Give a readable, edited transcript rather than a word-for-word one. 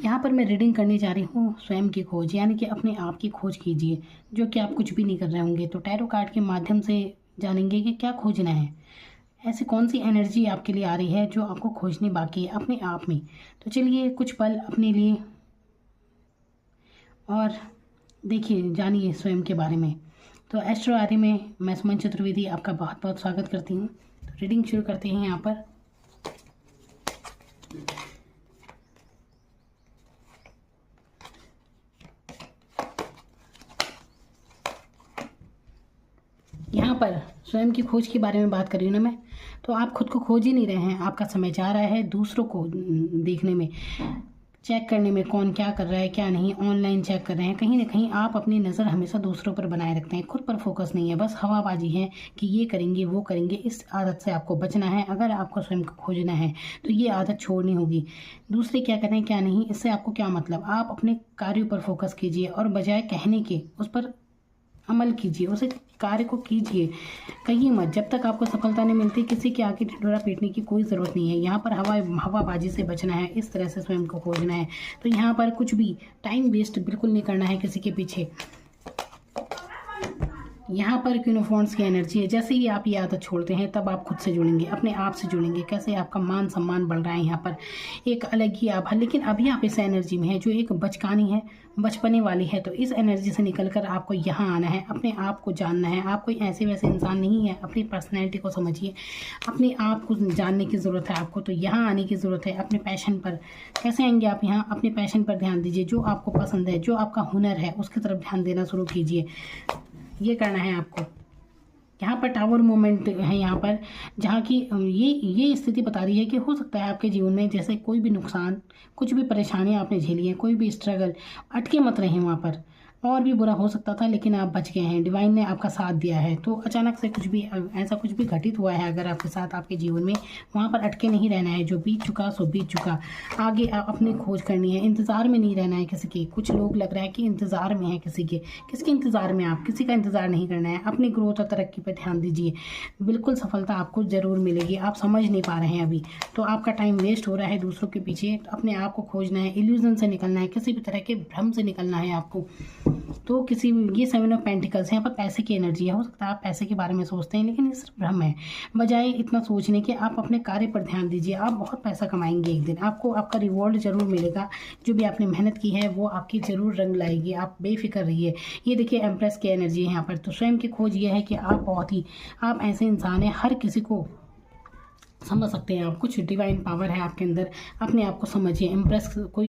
यहाँ पर मैं रीडिंग करने जा रही हूँ स्वयं की खोज, यानी कि अपने आप की खोज कीजिए, जो कि आप कुछ भी नहीं कर रहे होंगे। तो टैरो कार्ड के माध्यम से जानेंगे कि क्या खोजना है, ऐसी कौन सी एनर्जी आपके लिए आ रही है जो आपको खोजनी बाकी है अपने आप में। तो चलिए कुछ पल अपने लिए और देखिए, जानिए स्वयं के बारे में। तो एस्ट्रो आर्य में मैं सुमन चतुर्वेदी आपका बहुत बहुत स्वागत करती हूँ। तो रीडिंग शुरू करते हैं। यहाँ पर स्वयं की खोज के बारे में बात कर रही हूँ ना मैं। तो आप खुद को खोज ही नहीं रहे हैं, आपका समय जा रहा है दूसरों को देखने में, चेक करने में कौन क्या कर रहा है क्या नहीं, ऑनलाइन चेक कर रहे हैं। कहीं ना कहीं आप अपनी नज़र हमेशा दूसरों पर बनाए रखते हैं, खुद पर फोकस नहीं है, बस हवाबाजी है कि ये करेंगे वो करेंगे। इस आदत से आपको बचना है। अगर आपको स्वयं को खोजना है तो ये आदत छोड़नी होगी। दूसरे क्या कर रहे हैं क्या नहीं, इससे आपको क्या मतलब। आप अपने कार्यों पर फोकस कीजिए और बजाय कहने के उस पर अमल कीजिए, उसे कार्य को कीजिए, कहिए मत। जब तक आपको सफलता नहीं मिलती किसी के आगे ढिंढोरा पीटने की कोई ज़रूरत नहीं है। यहाँ पर हवाबाजी से बचना है, इस तरह से स्वयं को खोजना है। तो यहाँ पर कुछ भी टाइम वेस्ट बिल्कुल नहीं करना है किसी के पीछे। यहाँ पर क्वीन ऑफ वांड्स की एनर्जी है। जैसे ही आप ये आदत छोड़ते हैं तब आप खुद से जुड़ेंगे, अपने आप से जुड़ेंगे। कैसे आपका मान सम्मान बढ़ रहा है, यहाँ पर एक अलग ही आप है। लेकिन अभी आप इस एनर्जी में है जो एक बचकानी है, बचपने वाली है। तो इस एनर्जी से निकलकर आपको यहाँ आना है, अपने आप को जानना है। आप कोई ऐसे वैसे इंसान नहीं है, अपनी पर्सनैलिटी को समझिए, अपने आप को जानने की ज़रूरत है आपको। तो यहाँ आने की ज़रूरत है अपने पैशन पर। कैसे आएंगे आप यहाँ, अपने पैशन पर ध्यान दीजिए, जो आपको पसंद है, जो आपका हुनर है उसकी तरफ ध्यान देना शुरू कीजिए। ये करना है आपको। यहाँ पर टावर मोमेंट है, यहाँ पर जहाँ की ये स्थिति बता रही है कि हो सकता है आपके जीवन में जैसे कोई भी नुकसान, कुछ भी परेशानियाँ आपने झेली हैं, कोई भी स्ट्रगल, अटके मत रहें वहाँ पर। और भी बुरा हो सकता था लेकिन आप बच गए हैं, डिवाइन ने आपका साथ दिया है। तो अचानक से कुछ भी ऐसा कुछ भी घटित हुआ है अगर आपके साथ आपके जीवन में, वहाँ पर अटके नहीं रहना है। जो बीत चुका सो बीत चुका, आगे अपनी खोज करनी है। इंतज़ार में नहीं रहना है किसी के। कुछ लोग लग रहा है कि इंतज़ार में है किसी के। किसके इंतज़ार में? आप किसी का इंतज़ार नहीं करना है। अपनी ग्रोथ और तरक्की पर ध्यान दीजिए, बिल्कुल सफलता आपको ज़रूर मिलेगी। आप समझ नहीं पा रहे हैं अभी, तो आपका टाइम वेस्ट हो रहा है दूसरों के पीछे। अपने आप को खोजना है, इल्यूजन से निकलना है, किसी भी तरह के भ्रम से निकलना है आपको। तो किसी ये 7 ऑफ पेंटिकल्स है, यहाँ पर पैसे की एनर्जी है। हो सकता है आप पैसे के बारे में सोचते हैं लेकिन ये सिर्फ भ्रम है। बजाय इतना सोचने के आप अपने कार्य पर ध्यान दीजिए। आप बहुत पैसा कमाएंगे एक दिन, आपको आपका रिवॉर्ड जरूर मिलेगा। जो भी आपने मेहनत की है वो आपकी जरूर रंग लाएगी, आप बेफिक्र रहिए। ये देखिए एम्प्रेस की एनर्जी है यहाँ पर। तो स्वयं की खोज ये है कि आप ऐसे इंसान हैं, हर किसी को समझ सकते हैं आप। कुछ डिवाइन पावर है आपके अंदर, अपने आप को समझिए। एम्प्रेस कोई